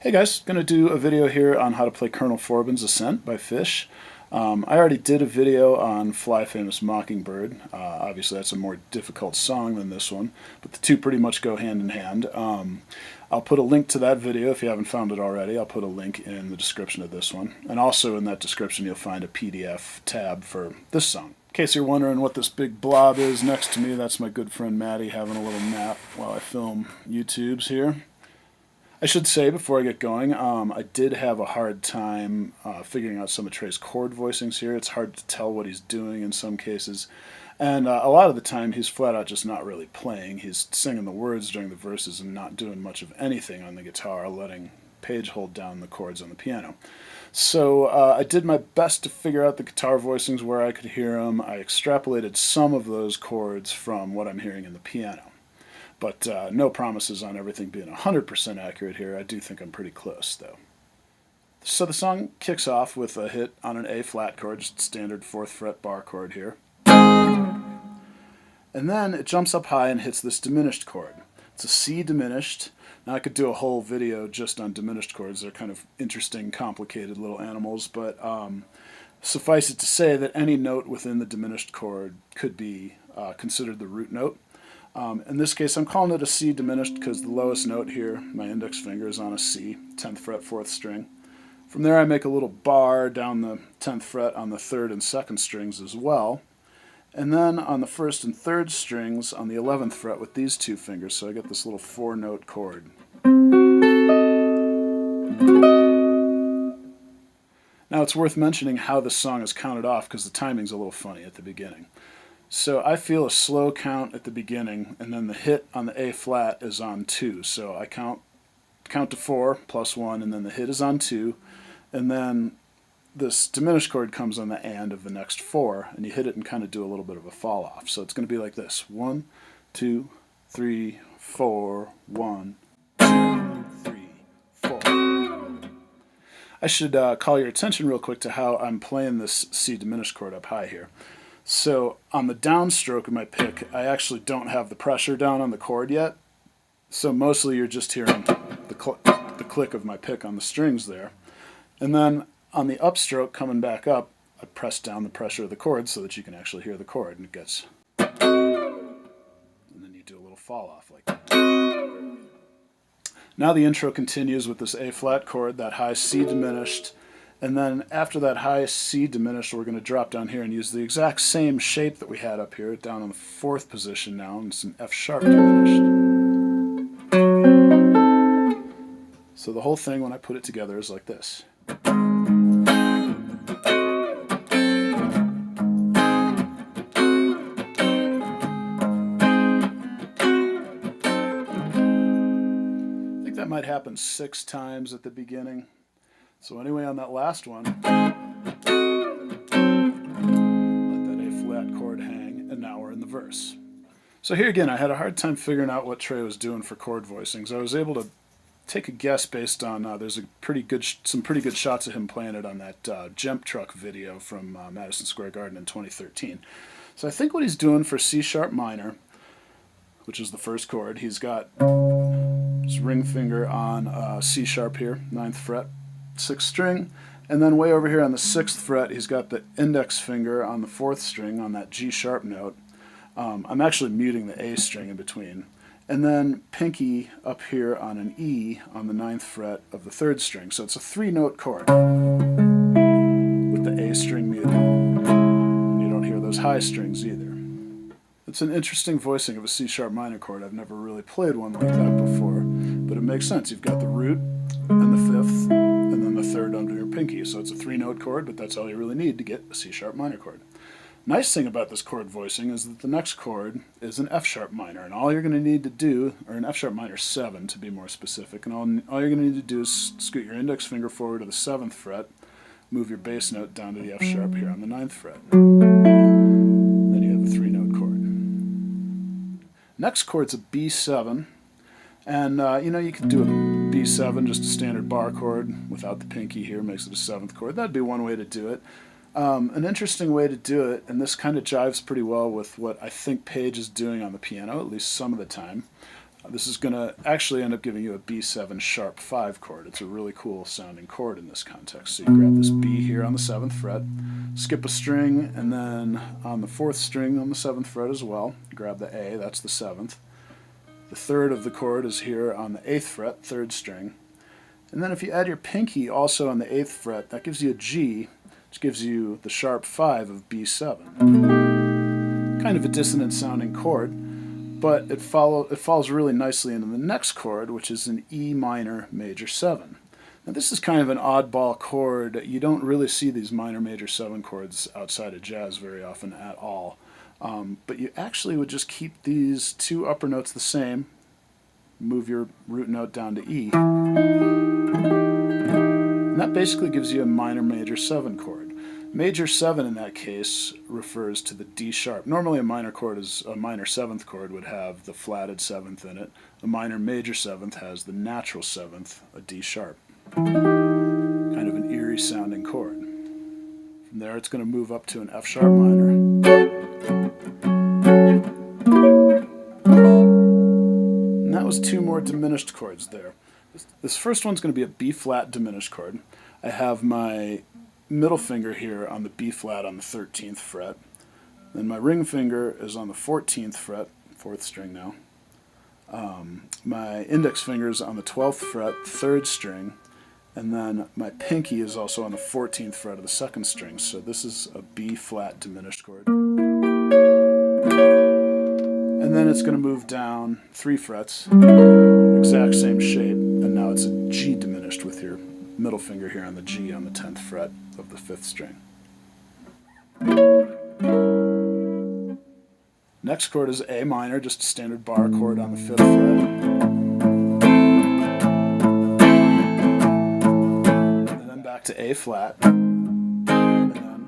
Hey guys, going to do a video here on how to play Col Forbin's Ascent by Phish. I already did a video on Fly Famous Mockingbird. Obviously that's a more difficult song than this one, but the two pretty much go hand in hand. I'll put a link to that video if you haven't found it already. I'll put a link in the description of this one. And also in that description you'll find a PDF tab for this song. In case you're wondering what this big blob is next to me, that's my good friend Maddie having a little nap while I film YouTubes here. I should say before I get going, I did have a hard time figuring out some of Trey's chord voicings here. It's hard to tell what he's doing in some cases. And a lot of the time he's flat out just not really playing. He's singing the words during the verses and not doing much of anything on the guitar, letting Page hold down the chords on the piano. So I did my best to figure out the guitar voicings where I could hear them. I extrapolated some of those chords from what I'm hearing in the piano. But no promises on everything being 100% accurate here. I do think I'm pretty close, though. So the song kicks off with a hit on an A flat chord, just standard 4th fret bar chord here. And then it jumps up high and hits this diminished chord. It's a C diminished. Now I could do a whole video just on diminished chords. They're kind of interesting, complicated little animals, but suffice it to say that any note within the diminished chord could be considered the root note. In this case, I'm calling it a C diminished because the lowest note here, my index finger, is on a C, 10th fret, 4th string. From there I make a little bar down the 10th fret on the 3rd and 2nd strings as well. And then on the 1st and 3rd strings on the 11th fret with these two fingers, so I get this little 4-note chord. Now it's worth mentioning how this song is counted off because the timing's a little funny at the beginning. So I feel a slow count at the beginning, and then the hit on the A flat is on 2. So I count to 4 plus 1, and then the hit is on 2, and then this diminished chord comes on the and of the next 4, and you hit it and kind of do a little bit of a fall off. So it's going to be like this: 1, 2, 3, 4, 1, 2, 3, 4. I should call your attention real quick to how I'm playing this C diminished chord up high here. So on the downstroke of my pick, I actually don't have the pressure down on the chord yet. So mostly you're just hearing the click of my pick on the strings there. And then on the upstroke coming back up, I press down the pressure of the chord so that you can actually hear the chord, and it gets... And then you do a little fall off like that. Now the intro continues with this A flat chord, that high C diminished. And then after that high C diminished, we're going to drop down here and use the exact same shape that we had up here, down on the 4th position now, and it's an F sharp diminished. So the whole thing, when I put it together, is like this. I think that might happen 6 times at the beginning. So anyway, on that last one, let that A flat chord hang, and now we're in the verse. So here again, I had a hard time figuring out what Trey was doing for chord voicings. I was able to take a guess based on, there's some pretty good shots of him playing it on that Jump Truck video from Madison Square Garden in 2013. So I think what he's doing for C sharp minor, which is the first chord, he's got his ring finger on C sharp here, 9th fret, 6th string, and then way over here on the 6th fret he's got the index finger on the 4th string on that G sharp note. I'm actually muting the A string in between, and then pinky up here on an E on the 9th fret of the 3rd string. So it's a 3-note chord with the A string muted. And you don't hear those high strings either. It's an interesting voicing of a C sharp minor chord. I've never really played one like that before, but it makes sense. You've got the root and the 5th, and then the 3rd under your pinky. So it's a 3-note chord, but that's all you really need to get a C sharp minor chord. Nice thing about this chord voicing is that the next chord is an F sharp minor, and all you're going to need to do, or an F sharp minor 7 to be more specific, and all you're going to need to do is scoot your index finger forward to the 7th fret, move your bass note down to the F sharp here on the 9th fret. Then you have a 3-note chord. Next chord's a B7, and you could do a B7, just a standard bar chord without the pinky here, makes it a 7th chord. That'd be one way to do it. An interesting way to do it, and this kind of jives pretty well with what I think Page is doing on the piano, at least some of the time, This is going to actually end up giving you a B7 sharp 5 chord. It's a really cool sounding chord in this context. So you grab this B here on the 7th fret, skip a string, and then on the 4th string on the 7th fret as well, grab the A, that's the 7th. The 3rd of the chord is here on the 8th fret, 3rd string. And then if you add your pinky also on the 8th fret, that gives you a G, which gives you the sharp 5 of B7. Kind of a dissonant sounding chord, but it falls really nicely into the next chord, which is an E minor major 7. Now this is kind of an oddball chord. You don't really see these minor major 7 chords outside of jazz very often at all. But you actually would just keep these 2 upper notes the same, move your root note down to E, and that basically gives you a minor major 7 chord. Major 7 in that case refers to the D sharp. Normally a minor chord is a minor 7th chord would have the flatted 7th in it. A minor major 7th has the natural 7th, a D sharp. Kind of an eerie sounding chord. From there it's going to move up to an F sharp minor. And that was 2 more diminished chords there. This first one's going to be a B flat diminished chord. I have my middle finger here on the B flat on the 13th fret. Then my ring finger is on the 14th fret, 4th string now. My index finger is on the 12th fret, 3rd string. And then my pinky is also on the 14th fret of the 2nd string. So this is a B flat diminished chord. And then it's going to move down 3 frets, exact same shape, and now it's a G diminished with your middle finger here on the G on the 10th fret of the 5th string. Next chord is A minor, just a standard bar chord on the 5th fret. And then back to A flat. And then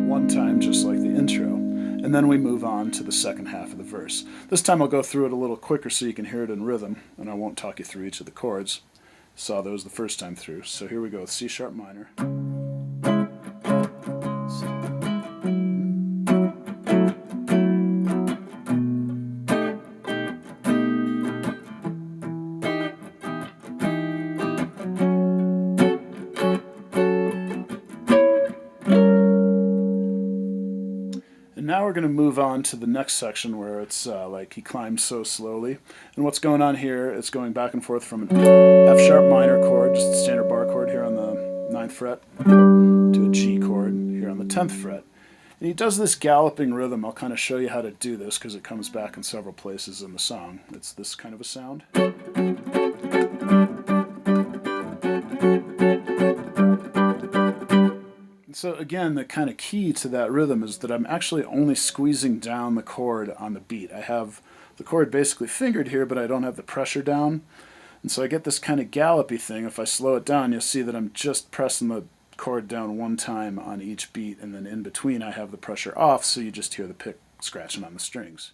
one time just like the intro. And then we move on to the second half of the verse. This time I'll go through it a little quicker so you can hear it in rhythm, and I won't talk you through each of the chords. Saw those the first time through. So here we go with C sharp minor. And now we're going to move on to the next section where it's like he climbs so slowly. And what's going on here, it's going back and forth from an F sharp minor chord, just a standard bar chord here on the 9th fret, to a G chord here on the 10th fret. And he does this galloping rhythm. I'll kind of show you how to do this because it comes back in several places in the song. It's this kind of a sound. So again, the kind of key to that rhythm is that I'm actually only squeezing down the chord on the beat. I have the chord basically fingered here, but I don't have the pressure down. And so I get this kind of gallopy thing. If I slow it down, you'll see that I'm just pressing the chord down one time on each beat, and then in between I have the pressure off, so you just hear the pick scratching on the strings.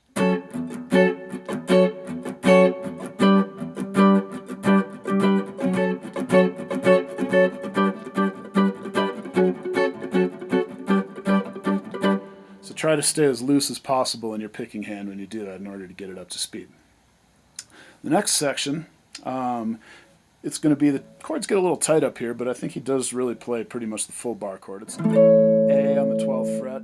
Try to stay as loose as possible in your picking hand when you do that in order to get it up to speed. The next section, it's going to be, the chords get a little tight up here, but I think he does really play pretty much the full bar chord. It's A on the 12th fret,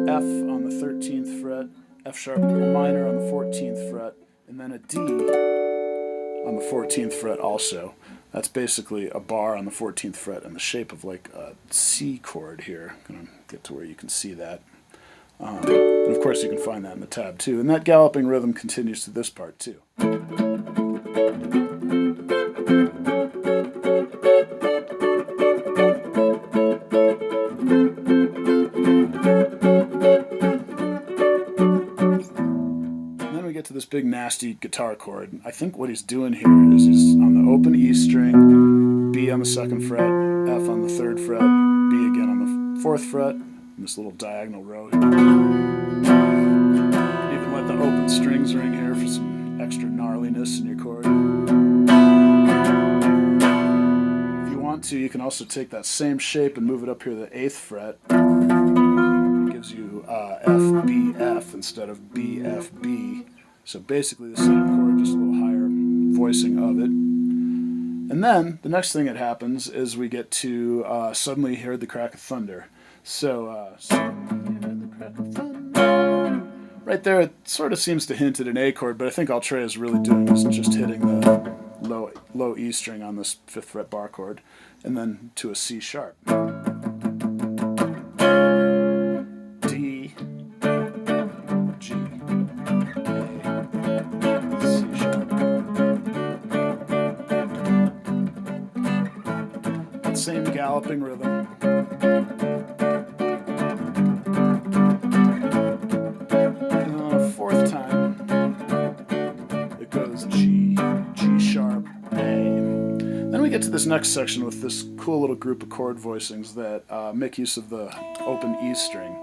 F on the 13th fret, F sharp minor on the 14th fret, and then a D on the 14th fret also. That's basically a bar on the 14th fret in the shape of like a C chord here. I'm going to get to where you can see that. And of course you can find that in the tab too. And that galloping rhythm continues to this part too. And then we get to this big nasty guitar chord. I think what he's doing here is he's on the open E string, B on the 2nd fret, F on the 3rd fret, B again on the 4th fret, this little diagonal row here. Even let the open strings ring here for some extra gnarliness in your chord. If you want to, you can also take that same shape and move it up here to the 8th fret. It gives you F, B, F instead of B, F, B. So basically the same chord, just a little higher voicing of it. And then the next thing that happens is we get to Suddenly Heard the Crack of Thunder. So, Suddenly Heard the Crack of Thunder. Right there, it sort of seems to hint at an A chord, but I think all Trey is really doing is just hitting the low E string on this 5th fret bar chord, and then to a C sharp. D, G, A, C sharp. That same galloping rhythm. And then on a 4th time, it goes G, G sharp, A. Then we get to this next section with this cool little group of chord voicings that make use of the open E string.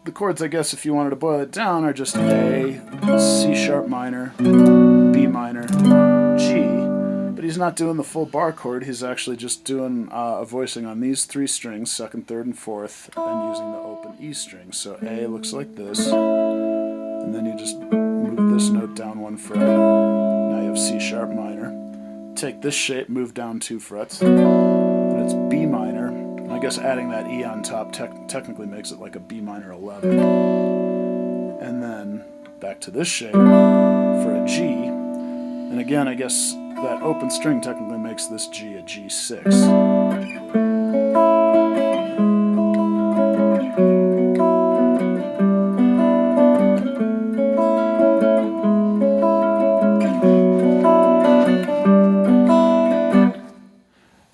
The chords, I guess, if you wanted to boil it down, are just A, C sharp minor, B minor, G. But he's not doing the full bar chord. He's actually just doing a voicing on these 3 strings, 2nd, 3rd, and 4th, and using the open E string. So A looks like this, and then you just move this note down 1 fret. Now you have C sharp minor. Take this shape, move down 2 frets, and it's B minor. I guess adding that E on top technically makes it like a B minor 11. And then back to this shape for a G. And again, I guess that open string technically makes this G a G6.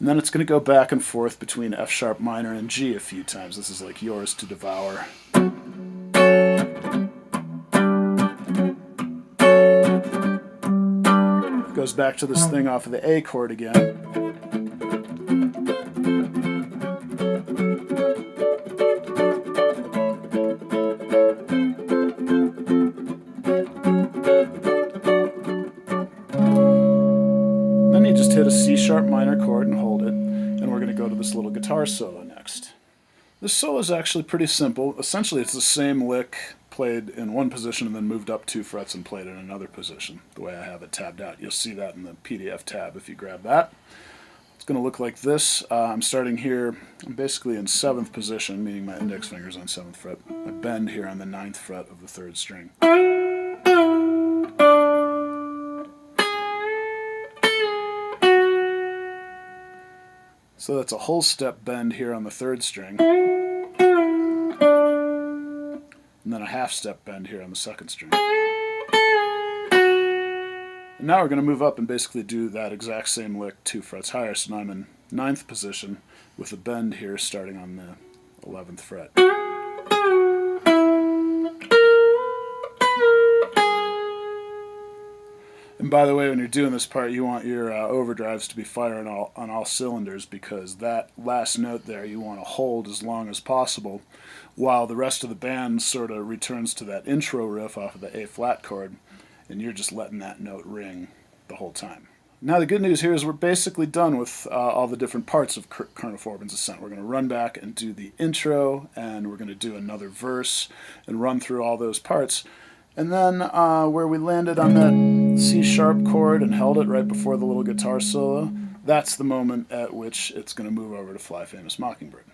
And then it's going to go back and forth between F sharp minor and G a few times. This is like Yours to Devour. Goes back to this thing off of the A chord again. Then you just hit a C sharp minor chord and hold it, and we're going to go to this little guitar solo next. This solo is actually pretty simple. Essentially it's the same lick played in one position and then moved up 2 frets and played in another position, the way I have it tabbed out. You'll see that in the PDF tab if you grab that. It's going to look like this. I'm starting here, I'm basically in 7th position, meaning my index finger's on 7th fret. I bend here on the 9th fret of the 3rd string. So that's a whole step bend here on the 3rd string, and then a half step bend here on the 2nd string. And now we're going to move up and basically do that exact same lick 2 frets higher. So now I'm in 9th position with a bend here starting on the 11th fret. And by the way, when you're doing this part, you want your overdrives to be firing on all cylinders, because that last note there you want to hold as long as possible while the rest of the band sort of returns to that intro riff off of the A flat chord, and you're just letting that note ring the whole time. Now the good news here is we're basically done with all the different parts of Col Forbin's Ascent. We're going to run back and do the intro, and we're going to do another verse and run through all those parts. And then where we landed on that C sharp chord and held it right before the little guitar solo, that's the moment at which it's going to move over to Fly Famous Mockingbird.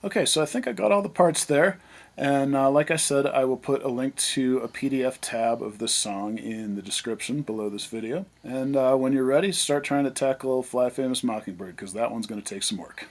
Okay, so I think I got all the parts there, and like I said, I will put a link to a PDF tab of this song in the description below this video. And when you're ready, start trying to tackle Fly Famous Mockingbird, because that one's going to take some work.